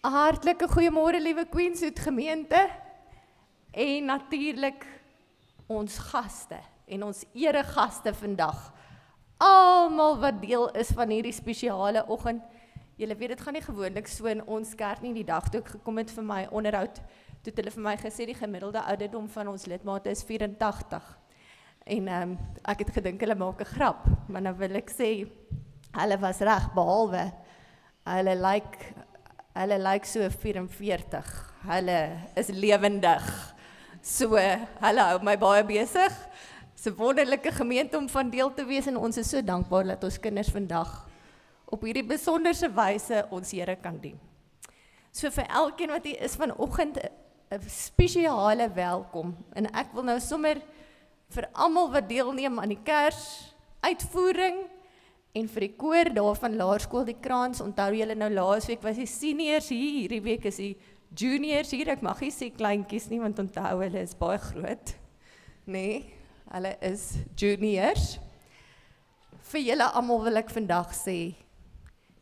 Hartlike goeiemôre liewe Queenswood gemeente en natuurlik ons gaste en ons eregaste vandag. Almal wat deel is van hierdie spesiale oggend. Julle weet dit gaan nie gewoonlik so in ons kerk nie. Die dag toe ek gekom het vir my onderhoud, toe het hulle vir my gesê die gemiddelde ouderdom van ons lidmate is 84. En ek het gedink hulle maak 'n grap, maar nou wil ek sê hulle was reg behalwe hulle lyk so 44. Hulle is lewendig. So hulle hou my baie besig. Dis 'n wonderlike gemeente om van deel te wees en ons is so dankbaar dat ons kinders vandag op hierdie besonderse wyse ons Here kan dien. So vir elkeen wat hier is vanoggend 'n spesiale welkom en ek wil nou sommer vir almal wat deelneem aan die Kers uitvoering en vir die koor daarvan Laerskool die Kraans, onthou julle nou laasweek was die seniors hier, hierdie week is die juniors hier, ek mag nie sê kleintjies nie, want onthou hulle is baie groot, nee, hulle is juniors. Vir julle almal wil ek vandag sê,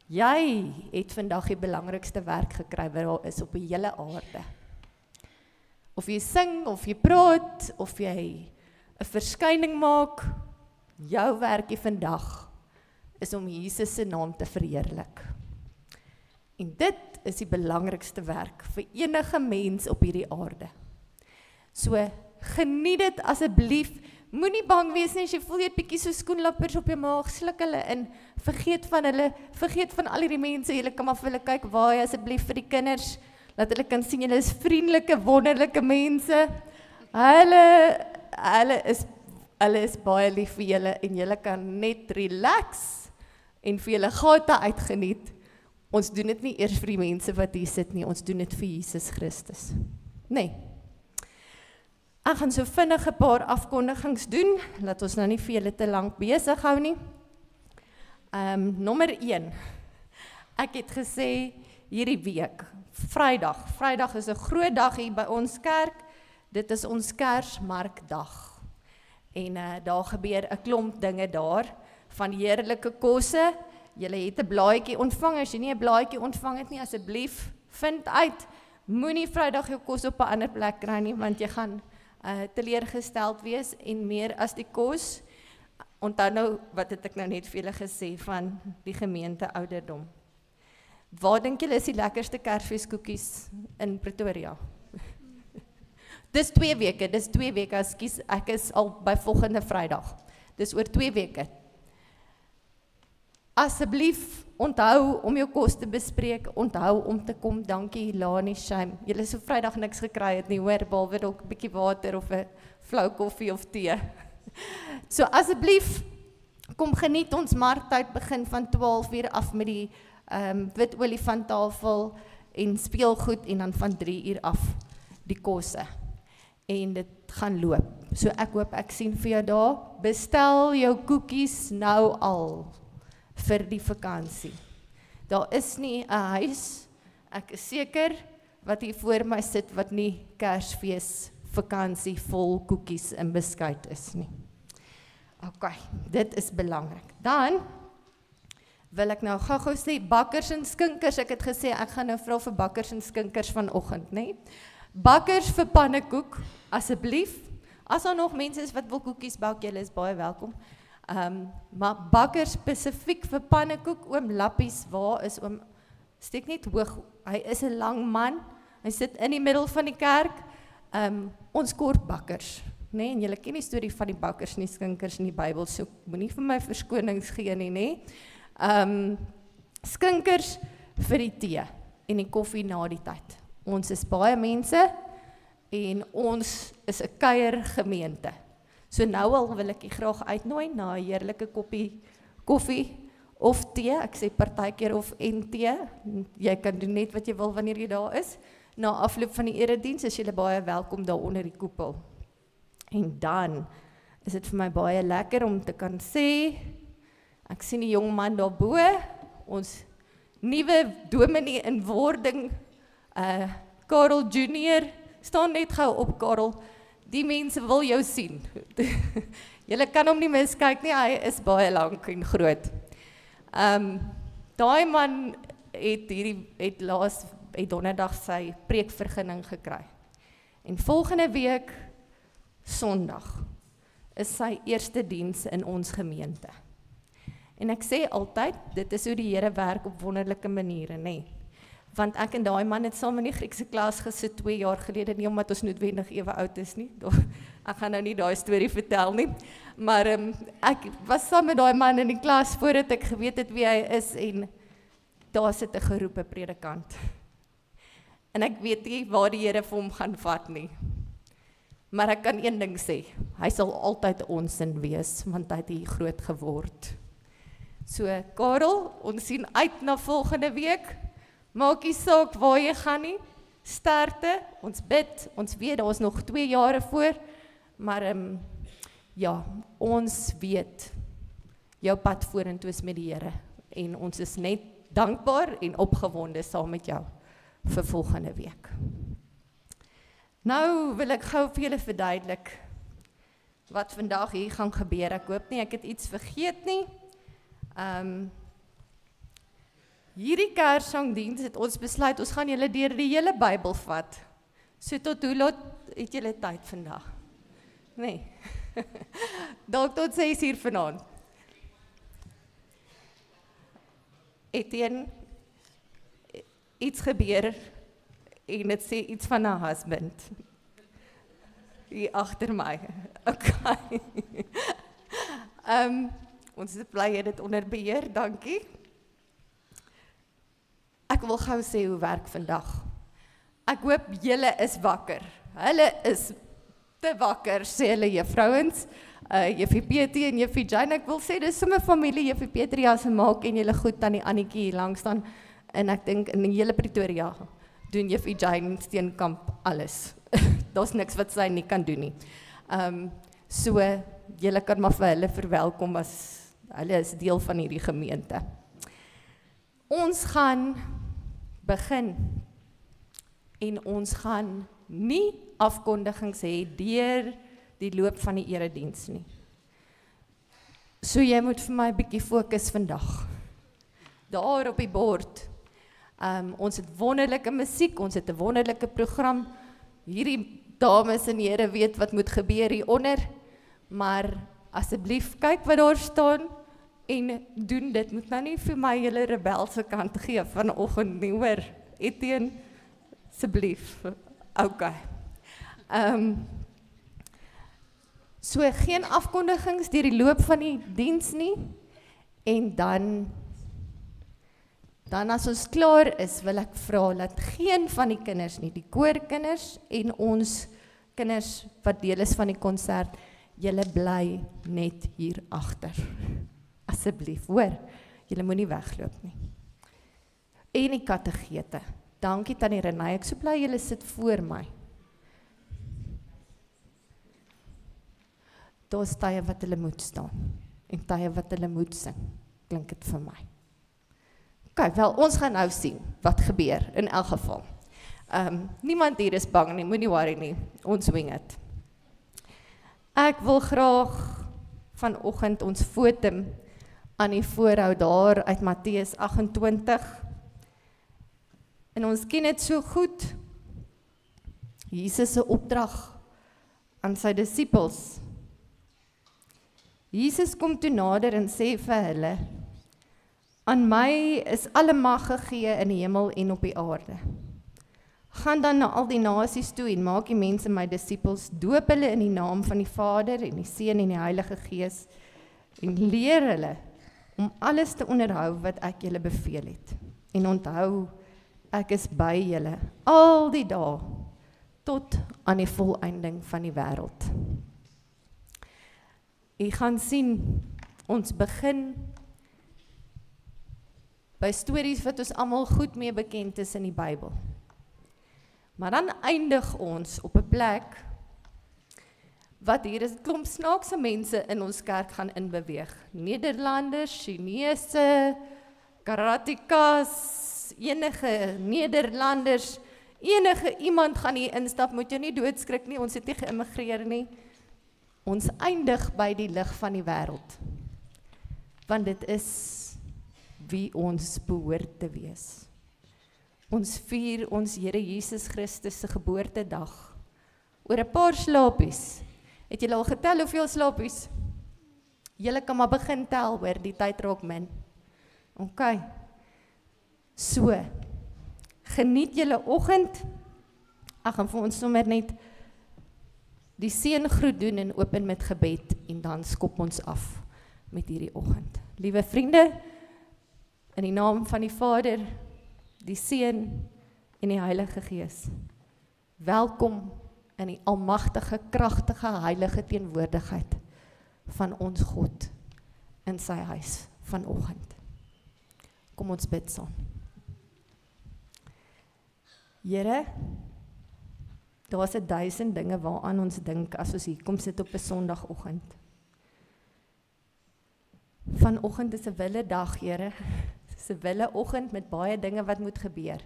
jy het vandag die belangrikste werk gekry wat daar is op die hele aarde. Of jy sing, of jy praat, of jy 'n verskyning maak, jou werkie vandag is om Jesus se naam te verheerlik. En dit is die belangrikste werk vir enige mens op hierdie aarde. So, geniet dit asseblief, moenie bang wees nie as jy voel jy het bietjie so skoenlappers op jou maag, sluk hulle in, vergeet van al hierdie mense, julle kan maar vir hulle kyk, waai asseblief vir die kinders, laat hulle kan sien, julle is vriendelike, wonderlike mense, hulle is baie lief vir julle en julle kan net relax en vir julle gate uitgeniet. Ons doen dit nie eers vir die mense wat hier sit nie, ons doen dit vir Jesus Christus. Nee. Ek gaan so vinnig 'n paar afkondigings doen, laat ons nou nie vir julle te lank besig hou nie. Nommer 1. Ek het gesê hierdie week, Vrydag is 'n groot dag hier by ons kerk. Dit is ons Kersmarkdag. En daar gebeur 'n klomp dinge daar, van heerlike kosse. Julle het 'n blaadjie ontvang, as jy nie 'n blaadjie ontvang het nie, asseblief, vind uit, moenie Vrydag jou kos op 'n ander plek kry nie, want jy gaan teleurgesteld wees, en meer as die kos. Onthou nou, wat het ek nou net vir julle gesê, van die gemeente ouderdom. Waar dink julle is die lekkerste Kersfeeskoekies in Pretoria? Dis 2 weke, ekskuus, ek is al by volgende Vrydag. Dis oor 2 weke. Asseblief, onthou om jou kos te bespreek, onthou om te kom, dankie Lani, shame. Julle so Vrydag niks gekry het nie, hoor, behalwe dalk 'n bietjie water of 'n flou koffie of tee. So asseblief, kom geniet ons marktyd, begin van 12 uur af met die wit olifanttafel en speelgoed, en dan van 3 uur af die kosse. En dit gaan loop. So ek hoop ek sien vir jou daar. Bestel jou koekies nou al vir die vakansie. Daar is nie 'n huis, ek is seker, wat hier voor my sit wat nie Kersfees vakansie vol koekies en beskuit is nie. OK, dit is belangrik. Dan wil ek nou gou sê bakkers en skinkers. Ek het gesê ek gaan nou vra vir bakkers en skinkers vanoggend, nê? Bakkers vir pannekoek, asseblief. As daar nog mense is wat wil koekies bak, julle is baie welkom. Maar bakkers spesifiek vir pannekoek, oom Lappies, waar is oom? Steek net hoog, hy is 'n lang man, hy sit in die middel van die kerk. Ons kort bakkers, nê? En julle ken die storie van die bakkers en die skinkers in die Bybel, so moenie vir my verskonings gee nie, nê? Skinkers vir die tee en die koffie na die tyd. Ons is baie mense en ons is 'n kuiergemeente. So nou al wil ek jy graag uitnooi na 'n heerlike koppie koffie of tee. Ek sê partykeer of en tee. Jy kan doen net wat jy wil wanneer jy daar is. Na afloop van die erediens is jy baie welkom daar onder die koepel. En dan is dit vir my baie lekker om te kan sê, ek sien die jong man daarbo, ons nuwe dominee in wording, Karel Junior, staan net gou op Karel, die mense wil jou sien. Julle kan hom nie miskyk nie, hy is baie lank en groot. Daai man het laas het donderdag sy preekvergunning gekry. En volgende week, Sondag, is sy eerste diens in ons gemeente. En ek sê altyd, dit is hoe die Here werk op wonderlike maniere, nee. Want ek en daai man het saam in die Griekse klas gesit 2 jaar gelede, nie omdat ons noodwendig ewe oud is nie. Ek gaan nou nie daai storie vertel nie. Maar ek was saam met daai man in die klas voordat ek geweet het wie hy is en daar sit 'n geroepe predikant. En ek weet nie waar die Here vir hom gaan vat nie. Maar ek kan een ding sê, hy sal altyd ons in wees, want hy het hier groot geword. So, Karel, ons sien uit na volgende week. Maak nie saak waar jy gaan nie. Sterkte, ons bid, ons weet, daar is nog 2 jare voor. Maar ja, ons weet, jou pad vorentoe is met die Here. En ons is net dankbaar en opgewonde saam met jou vir volgende week. Nou wil ek gou vir julle verduidelik wat vandag hier gaan gebeur. Ek hoop nie ek het iets vergeet nie. Hierdie Kerssangdiens het ons besluit, ons gaan julle deur die hele Bybel vat. So tot hoe laat het julle tyd vandag? Nee. Dalk tot 6:00 vanaand. Etienne, iets gebeur en dit sê iets van 'n husband. Hier agter my. Okay. Ons is bly jy dit onder beheer, dankie. Ek wil gou sê hoe werk vandag. Ek hoop julle is wakker. Hulle is te wakker, sê hulle juffrouens. Juffie Petrie en Juffie Jane, ek wil sê, dis sommer familie, Juffie Petrie se maak en julle goed aan die Annetjie hier langs staan. En ek dink in die hele Pretoria doen Juffie Jane Steenkamp alles. Daar's niks wat sy nie kan doen nie. So, julle kan maar vir hulle verwelkom as hulle is deel van hierdie gemeente. Ons gaan begin en ons gaan nie afkondigings hê deur die loop van die erediens nie. So jy moet vir my 'n bietjie fokus vandag. Daar op die bord. Ons het wonderlike musiek, ons het 'n wonderlike program. Hierdie dames en here weet wat moet gebeur hieronder, maar asseblief kyk wat daar staan en doen dit. Moet nou nie vir my julle rebelse kant gee vanoggend nie, hoor. Etienne, asseblief. Okay. So geen afkondigings deur die loop van die diens nie. En dan as ons klaar is, wil ek vra dat geen van die kinders nie, die koorkinders en ons kinders wat deel is van die konsert, julle bly net hier agter. Asseblief, hoor, julle moenie wegloop nie. En die kattegete. Dankie Tannie Renay, ek so bly julle sit voor my. Daar's tye wat hulle moet staan en tye wat hulle moet sing, klink dit vir my. Okay, wel, ons gaan nou sien wat gebeur in elk geval. Niemand hier is bang nie, moenie worry nie, ons wing het. Ek wil graag vanoggend ons fotum aan die voorhou daar uit Matteus 28. En ons ken dit so goed. Jesus se opdrag aan sy disippels. Jesus kom toe nader en sê vir hulle, aan my is alle mag gegee in die hemel en op die aarde. Gaan dan na al die nasies toe en maak die mense my disippels, doop hulle in die naam van die Vader en die Seun en die Heilige Gees en leer hulle om alles te onderhou wat ek julle beveel het. En onthou, ek is by julle al die dae tot aan die volëinding van die wêreld. Jy gaan sien, ons begin by stories wat ons almal goed mee bekend is in die Bybel. Maar dan eindig ons op 'n plek wat hier is 'n klomp snaakse mense in ons kerk gaan inbeweeg. Nederlanders, Chinese, Karatikas, enige Nederlanders, enige iemand gaan hier instap, moet jou nie doodskrik nie, ons het nie geïmmigreer nie. Ons eindig by die lig van die wêreld. Want dit is wie ons behoort te wees. Ons vier ons Here Jesus Christus se geboortedag. Oor 'n paar slapies. Het julle al getel hoeveel slapies? Julle kan maar begin tel hoor, die tyd raak min. OK. So, geniet julle oggend. Ek gaan vir ons sommer net die seëngroet doen en open met gebed en dan skop ons af met hierdie oggend. Liewe vriende, in die naam van die Vader, die Seun en die Heilige Gees. Welkom in die almagtige, kragtige, heilige teenwoordigheid van ons God in sy huis vanoggend. Kom ons bid saam. Here, daar's 1000 dinge waaraan ons dink as ons hier kom sit op 'n Sondagoggend. Vanoggend is 'n wille dag, Here. Dis 'n wille oggend met baie dinge wat moet gebeur.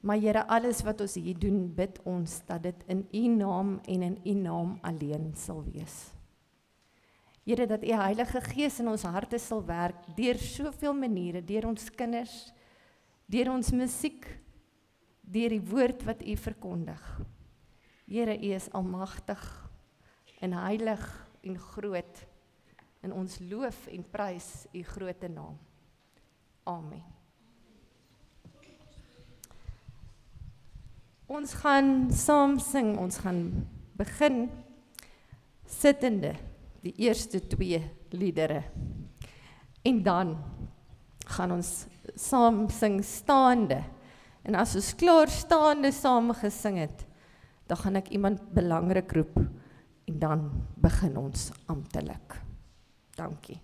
Maar Here, alles wat ons hier doen, bid ons dat dit in U naam en in U naam alleen sal wees. Here, dat U Heilige Gees in ons harte sal werk, deur soveel maniere, deur ons kinders, deur ons musiek, deur die woord wat U verkondig. Here, U is almagtig en heilig en groot, en ons loof en prys U groote naam. Amen. Ons gaan saam sing, ons gaan begin sittende, die eerste 2 liedere. En dan gaan ons saam sing staande. En as ons klaar staande saam gesing het, dan gaan ek iemand belangrik roep en dan begin ons amptelik. Dankie.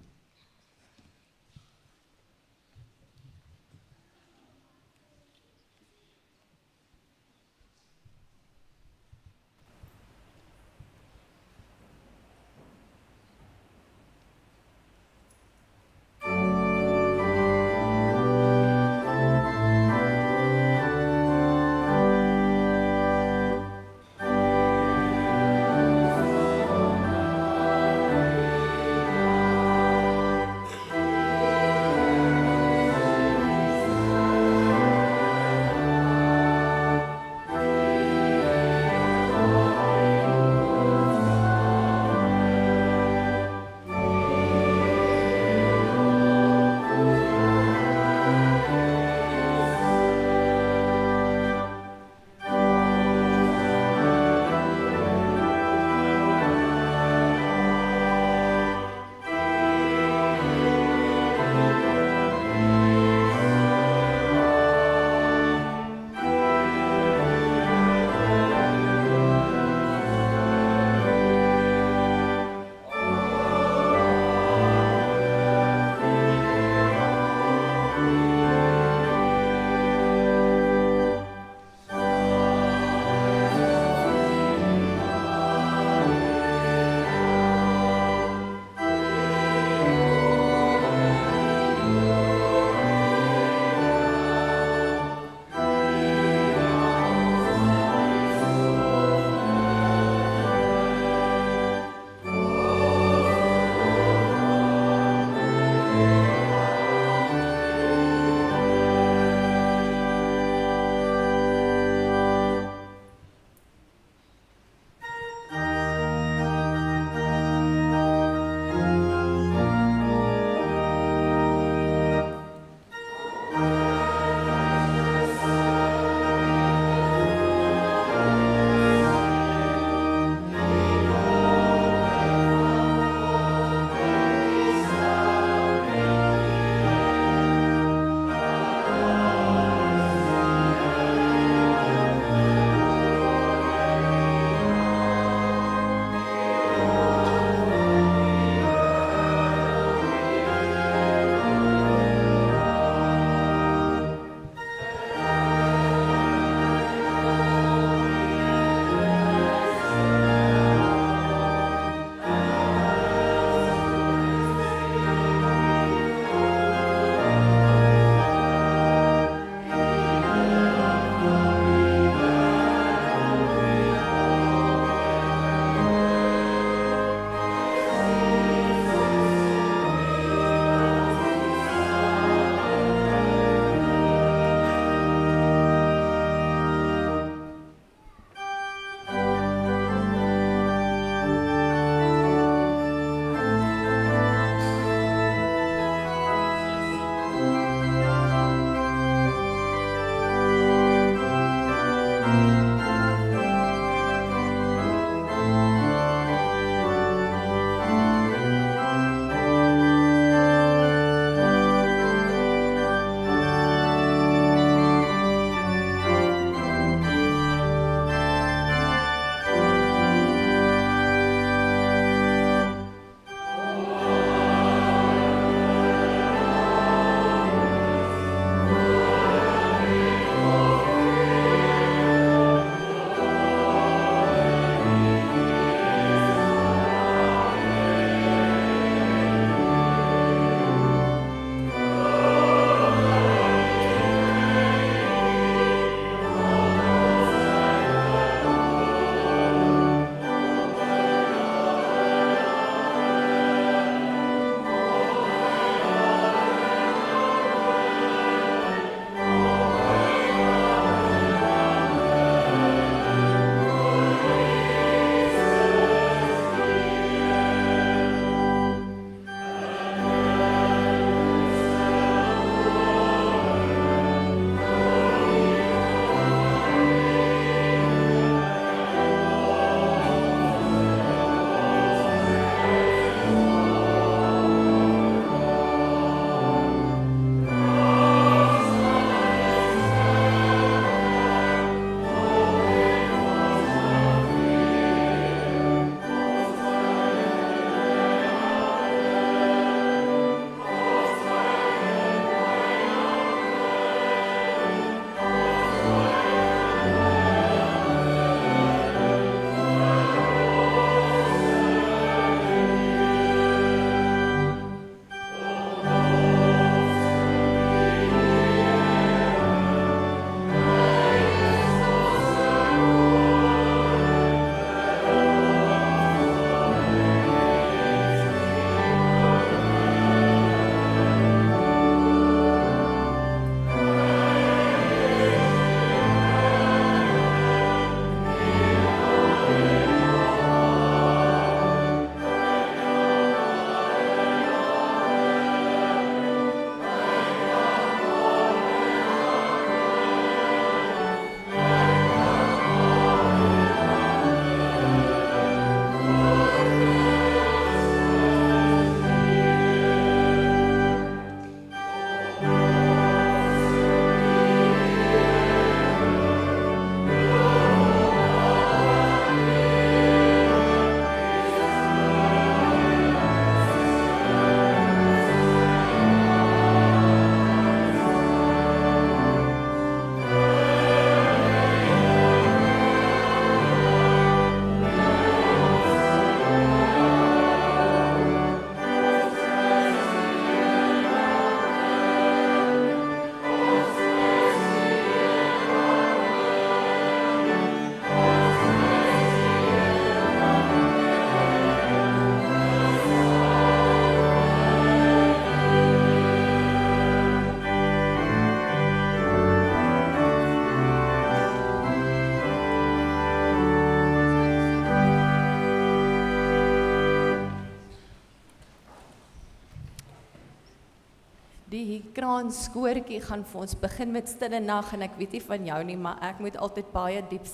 die kraanskoortjie gaan vir ons begin met stille nag en ek weet nie van jou nie, maar ek moet altyd baie diep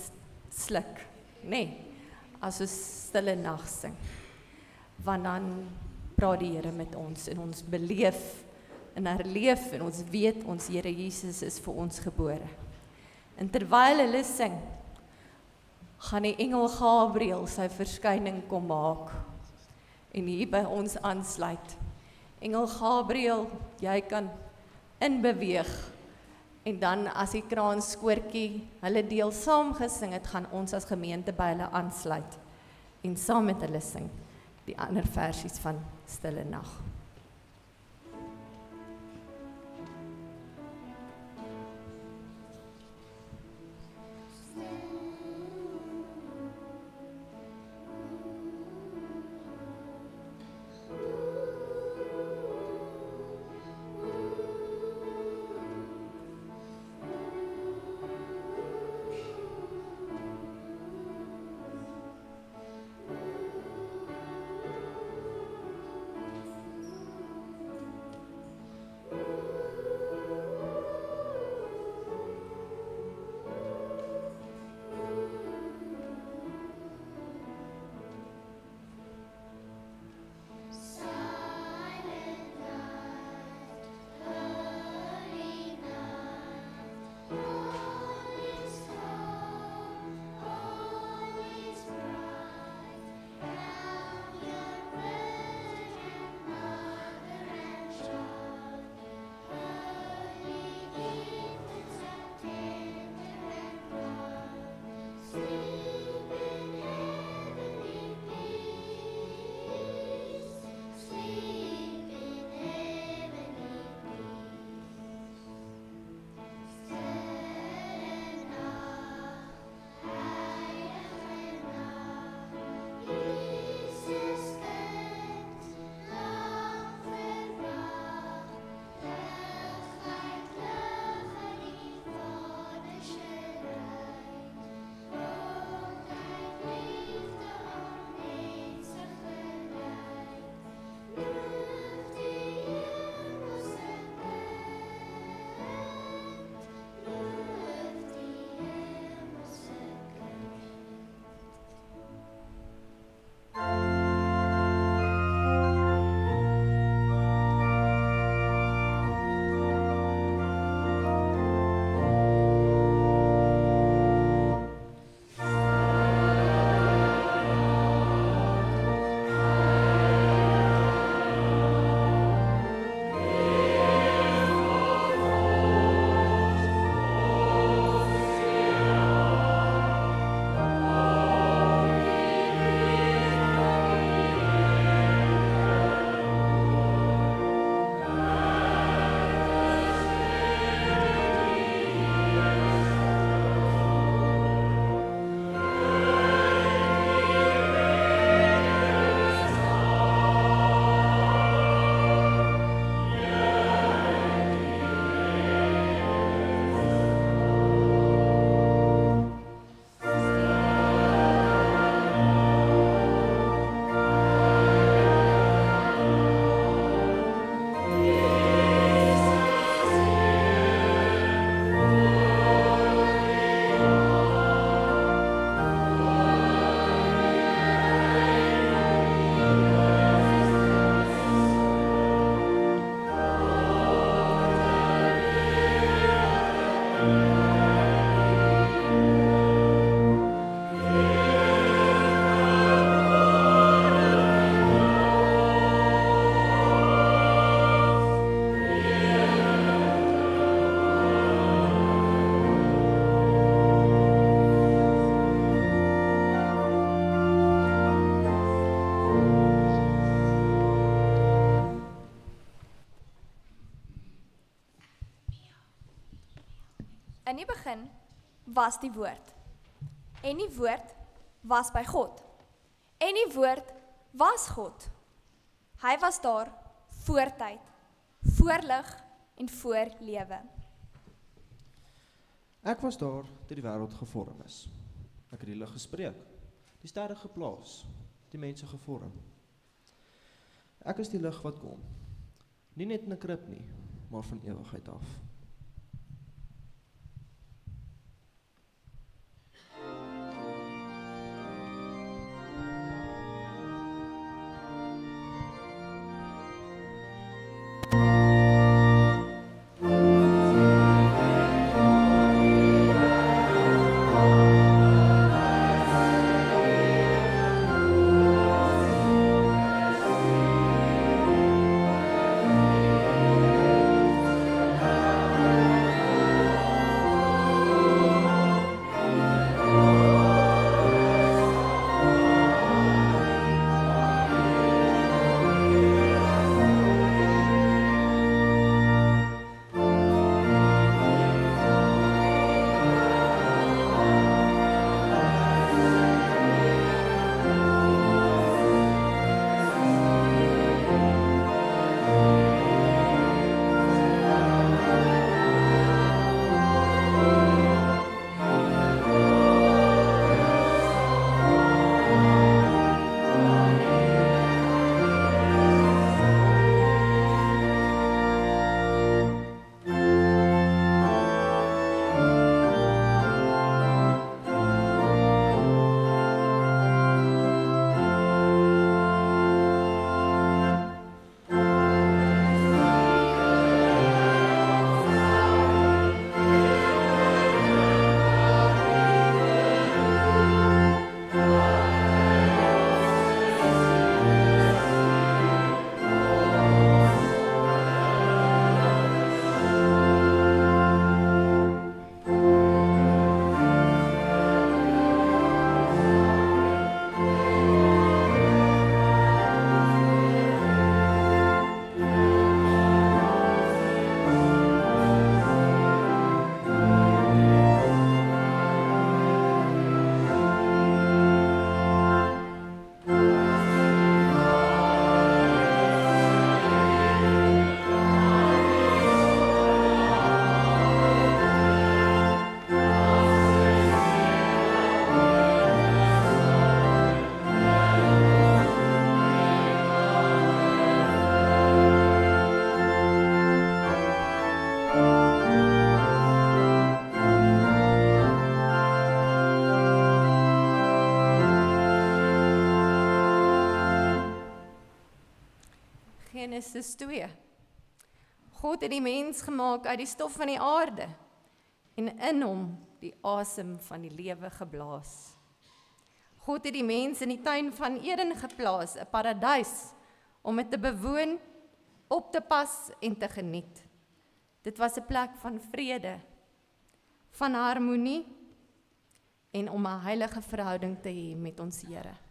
sluk, nee, as ons stille nag sing. Want dan praat die Here met ons en ons beleef en herleef en ons weet ons Here Jesus is vir ons gebore. En terwyl hulle sing, gaan die engel Gabriël sy verskyning kom maak en hier by ons aansluit. Engel Gabriël, jy kan inbeweeg en dan as die kraanskoortjie hulle deel saam gesing het, gaan ons as gemeente by hulle aansluit en saam met hulle sing die ander versies van Stille Nag. In die begin was die woord. En die woord was by God. En die woord was God. Hy was daar voor tyd, voor lig en voor lewe. Ek was daar toe die wêreld gevorm is. Ek het die lig gespreek, die sterre geplaas, die mense gevorm. Ek is die lig wat kom, nie net in 'n krib nie, maar van ewigheid af. Genesis 2. God het die mens gemaak uit die stof van die aarde en in hom die asem van die lewe geblaas. God het die mens in die tuin van Eden geplaas, 'n paradys, om dit te bewoon, op te pas en te geniet. Dit was 'n plek van vrede, van harmonie en om 'n heilige verhouding te hê met ons Here.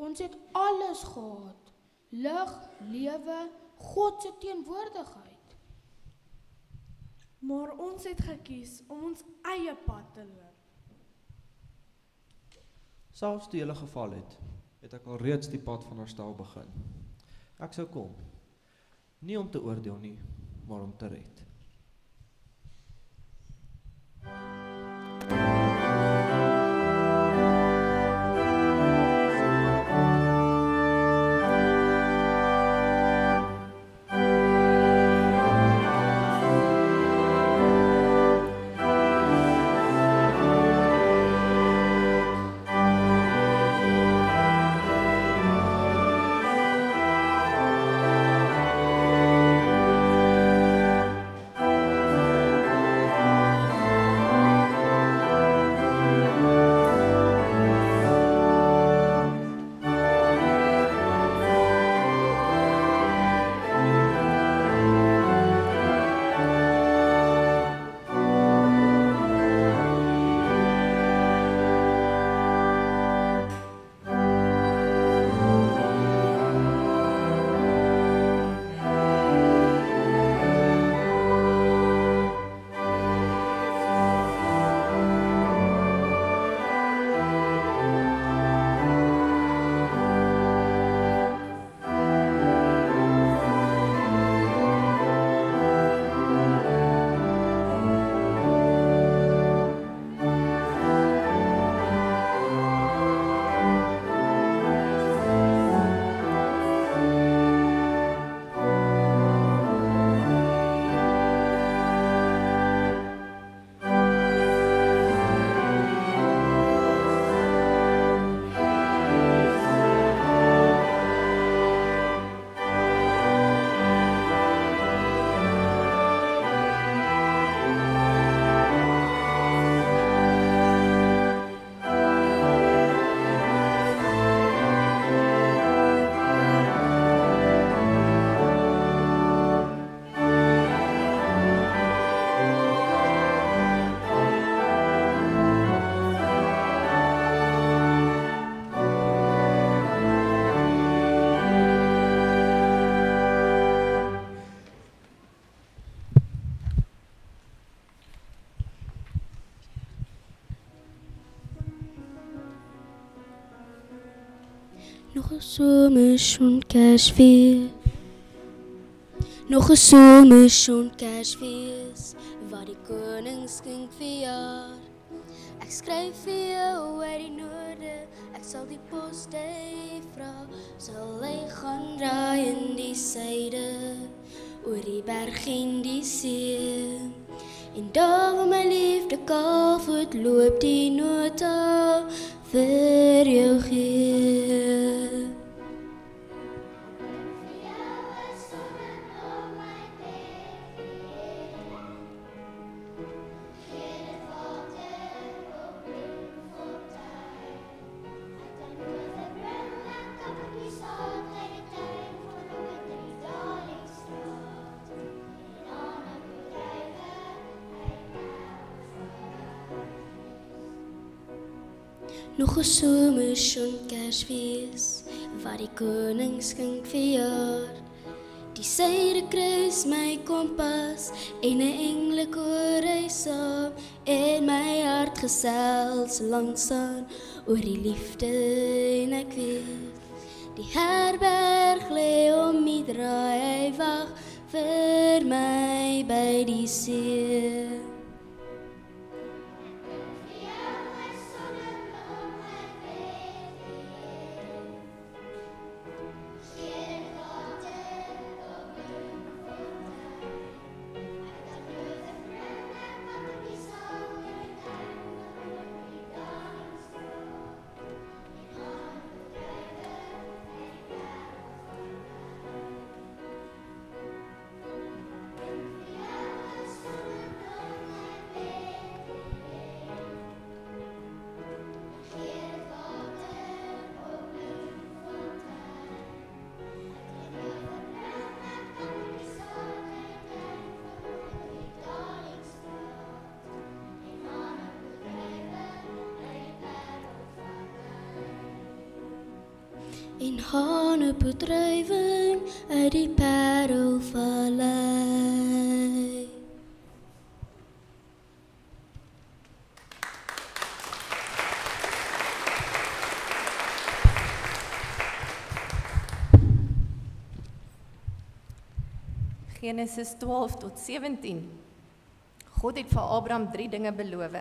Ons het alles gehad, lig, lewe, God se teenwoordigheid. Maar ons het gekies om ons eie pad te loop. Selfs toe julle geval het ek al reeds die pad van herstel begin. Ek sou kom, nie om te oordeel nie, maar om te red. Nog 'n somerson Kersfees. Nog 'n somerson Kersfees wat die koning skink verjaar. Ek skryf vir jou uit die noorde, ek sal die postduif vra, sal hy gaan draai in die suide, oor die berg en die see. En daar waar my liefde kaalvoet loop die nota vir jou gee. Nog 'n somerson Kersfees wat die koning skink verjaar. Die Suidekruis my kompas en 'n engelekoor hy saam en my hart gesels langsaan oor die liefde en ek weet die herberg lê om my draai, hy wag vir my by die see. En hanepoedruiven uit die Parelvallei. Genesis 12 tot 17. God het vir Abraham 3 dinge beloof.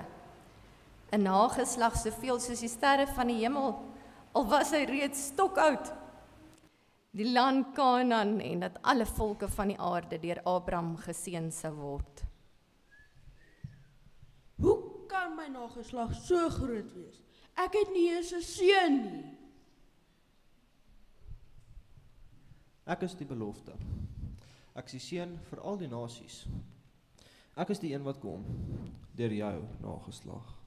'n nageslag soveel soos die sterre van die hemel, al was hy reeds stokoud. Die land Kanaan en dat alle volke van die aarde deur Abraham geseën sou word. Hoe kan my nageslag so groot wees? Ek het nie eens 'n seun nie. Ek is die belofte. Ek is die seun vir al die nasies. Ek is die een wat kom deur jou nageslag.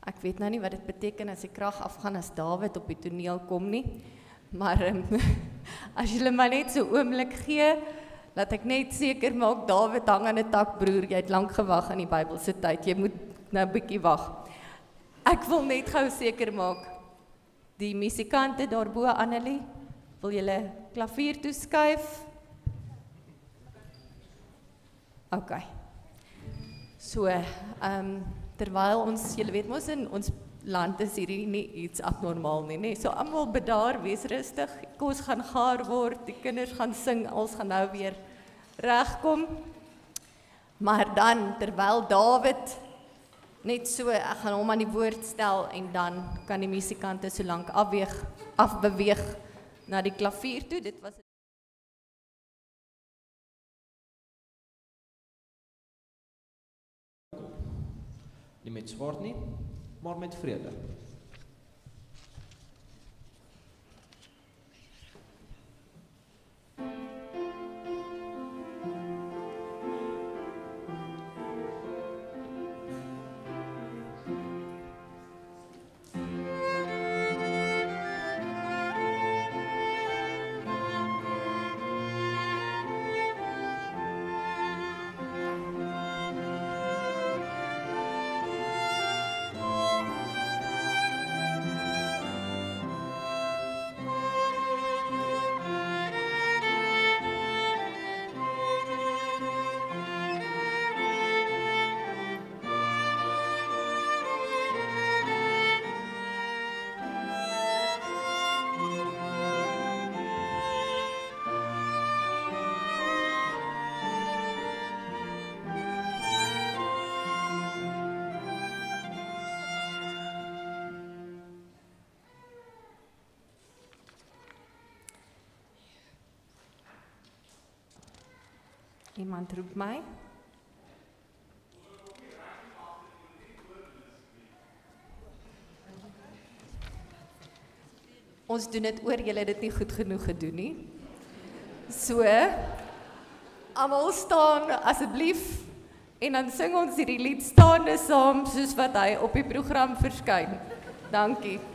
Ek weet nou nie wat dit beteken as die krag afgaan as Dawid op die toneel kom nie. Maar as julle my net so oomblik gee, laat ek net seker maak Dawid hang aan 'n tak, broer, jy het lank gewag in die Bybelse tyd. Jy moet nou 'n bietjie wag. Ek wil net gou seker maak die musikante daarbo, Annelie, wil julle klavier toeskuif? OK. So, terwyl ons, julle weet mos in ons land is hierdie nie iets abnormaal nie. So almal bedaar, wees rustig. Die kos gaan gaar word, die kinders gaan sing, ons gaan nou weer regkom. Maar dan terwyl Dawid net so, ek gaan hom aan die woord stel en dan kan die musikante so lank afbeweeg na die klavier toe. Dit was Nie met swaard nie, maar met vrede. Iemand roep my. Ons doen dit oor, julle het dit nie goed genoeg gedoen nie. So, almal staan asseblief en dan sing ons hierdie lied staande saam soos wat hy op die program verskyn. Dankie. Oh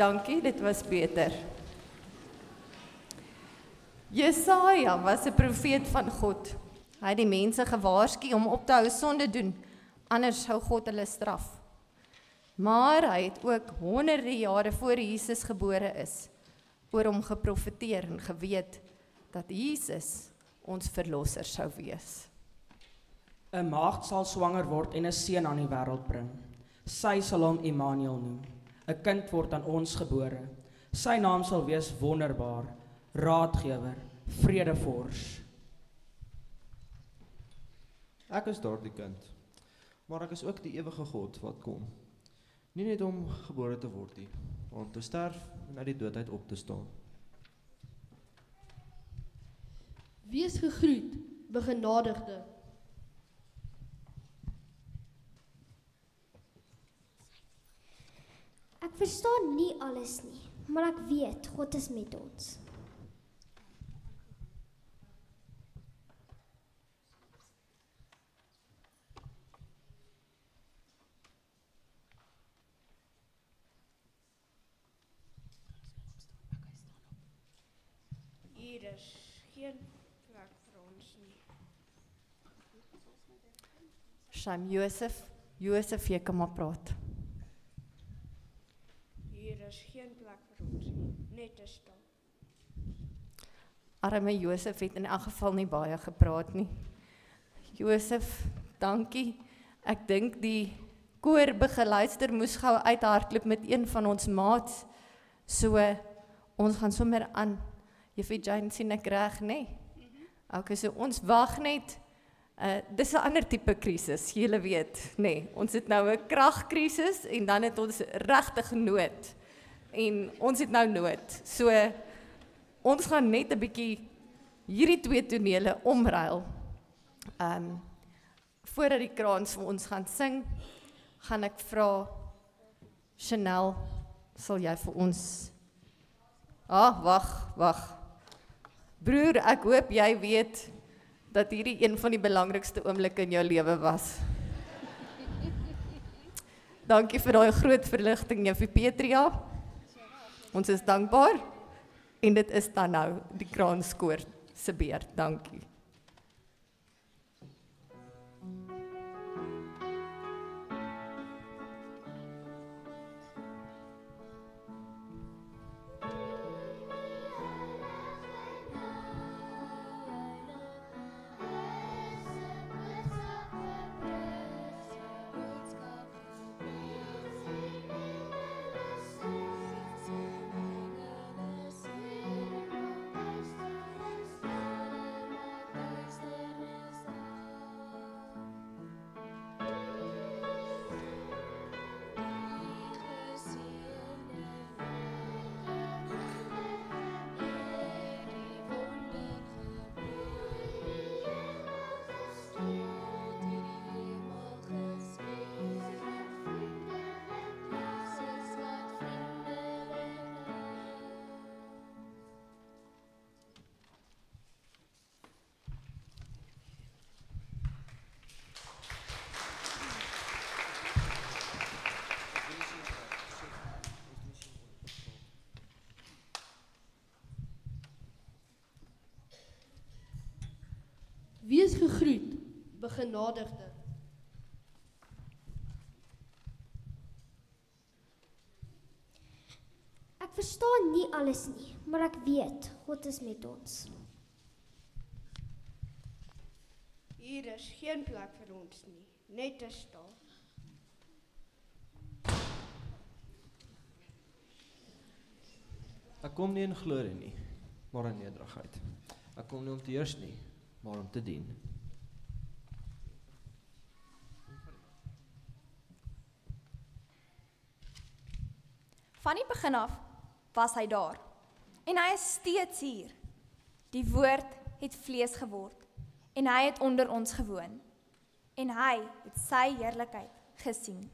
Dankie, dit was beter. Jesaja was 'n profeet van God. Hy het die mense gewaarsku om op te hou sonde doen, anders sou God hulle straf. Maar hy het ook honderde jare voor Jesus gebore is, oor hom geprofeteer en geweet dat Jesus ons verlosser sou wees. 'n Maagd sal swanger word en 'n seun aan die wêreld bring. Sy sal hom Immanuel noem. 'n Kind word aan ons gebore. Sy naam sal wees Wonderbaar, Raadgewer, Vredevors. Ek is daardie kind, maar ek is ook die ewige God wat kom. Nie net om gebore te word nie, maar om te sterf en uit die doodheid op te staan. Wees gegroet, begenadigde. Ek verstaan nie alles nie, maar ek weet God is met ons. Hier is geen plek vir ons nie. Shame, Josef, jy kan maar praat. Hier is geen plek vir ons nie, net 'n stal. Arme Josef het in elk geval nie baie gepraat nie. Josef, dankie. Ek dink die koorbegeleider moes gou uithardloop met een van ons maats. So, ons gaan sommer aan. Juffrou Jane sien ek reg, nê? Okay, so ons wag net. Dis 'n ander tipe krisis, julle weet, nê. Ons het nou 'n kragkrisis en dan het ons regtig nood. En ons het nou nood. So ons gaan net 'n bietjie hierdie twee tonele omruil. Voordat die kraans vir ons gaan sing, gaan ek vra Chanel, sal jy vir ons wag. Broer, ek hoop jy weet dat hierdie een van die belangrikste oomblikke in jou lewe was. Dankie vir daai groot verligting, Juffrou Petria. Ons is dankbaar. En dit is dan nou die kraanskoor se beurt. Dankie. Wees gegroet, begenadigde. Ek verstaan nie alles nie, maar ek weet God is met ons. Hier is geen plek vir ons nie, net 'n stal. Ek kom nie in glorie nie, maar in nederigheid. Ek kom nie om te heers nie, maar om te dien. Van die begin af was hy daar en hy is steeds hier. Die woord het vlees geword en hy het onder ons gewoon en hy het sy heerlikheid gesien.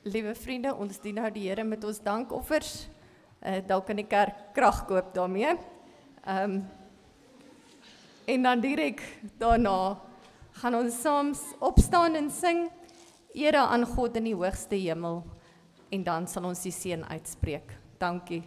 Liewe vriende, ons dien nou die Here met ons dankoffers. Dalk kan die kerk krag koop daarmee. En dan direk daarna gaan ons saam opstaan en sing ere aan God in die hoogste hemel en dan sal ons die seën uitspreek. Dankie.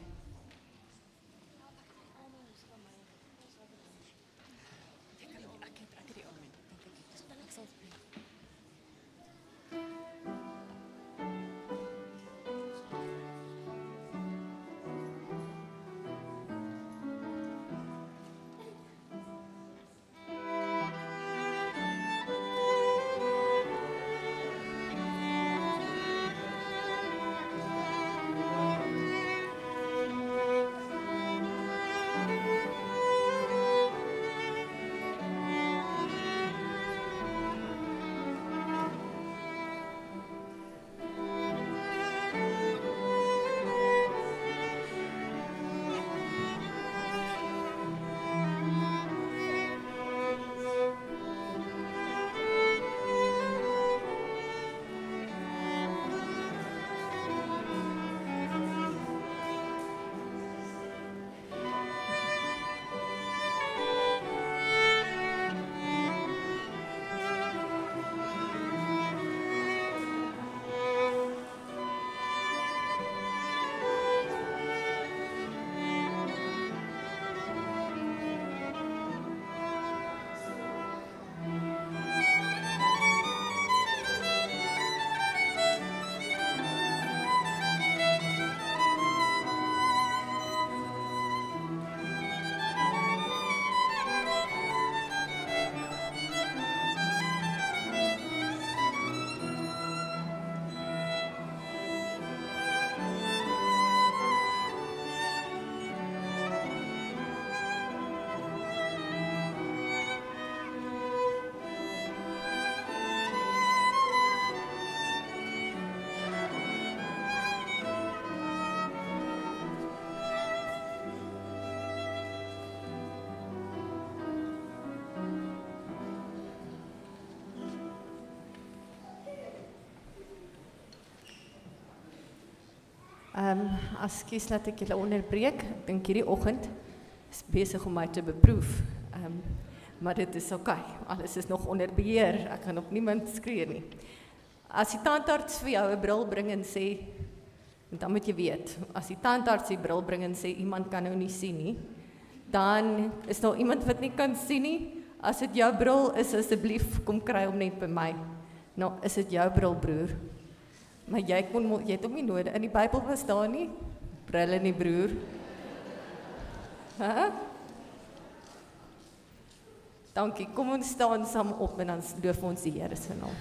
Ekskuus dat ek julle onderbreek. Ek dink hierdie oggend is besig om my te beproef. Maar dit is oké. Alles is nog onder beheer. Ek gaan op niemand skree nie. As die tandarts vir jou 'n bril bring en sê, dan moet jy weet, as die tandarts die bril bring en sê iemand kan nou nie sien nie, dan is daar iemand wat nie kan sien nie. As dit jou bril is, asseblief kom kry hom net by my. Nou, is dit jou bril, broer? Maar jy het hom nie nodig. In die Bybel was daar nie brille nie, broer. Dankie. Kom ons staan saam op en dan loof ons die Here se naam.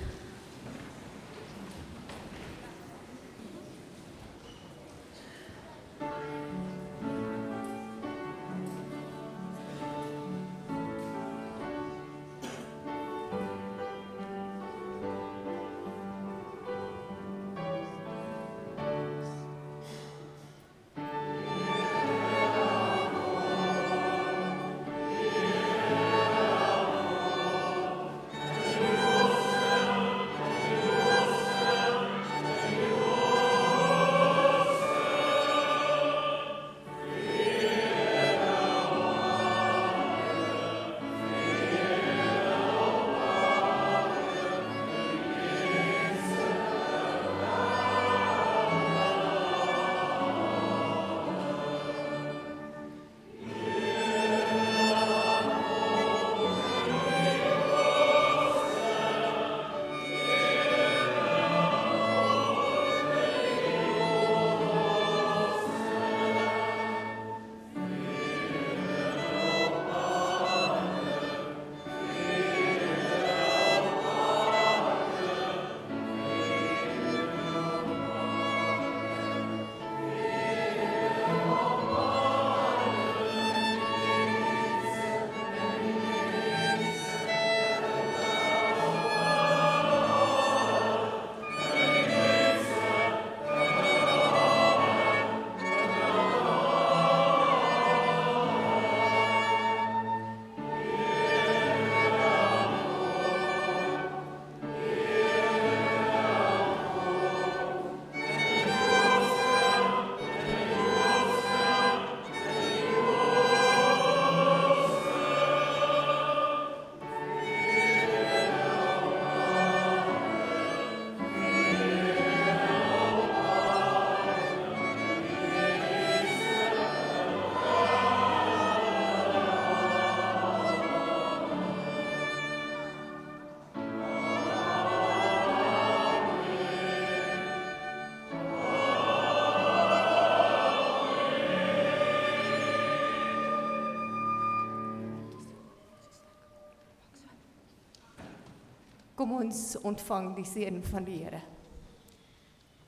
Kom ons ontvang die seën van die Here.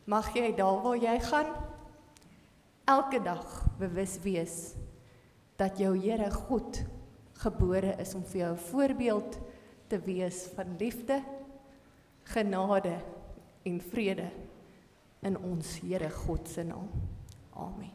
Mag jy daar waar jy gaan, elke dag bewus wees dat jou Here God gebore is om vir jou 'n voorbeeld te wees van liefde, genade en vrede in ons Here God se naam. Amen.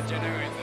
January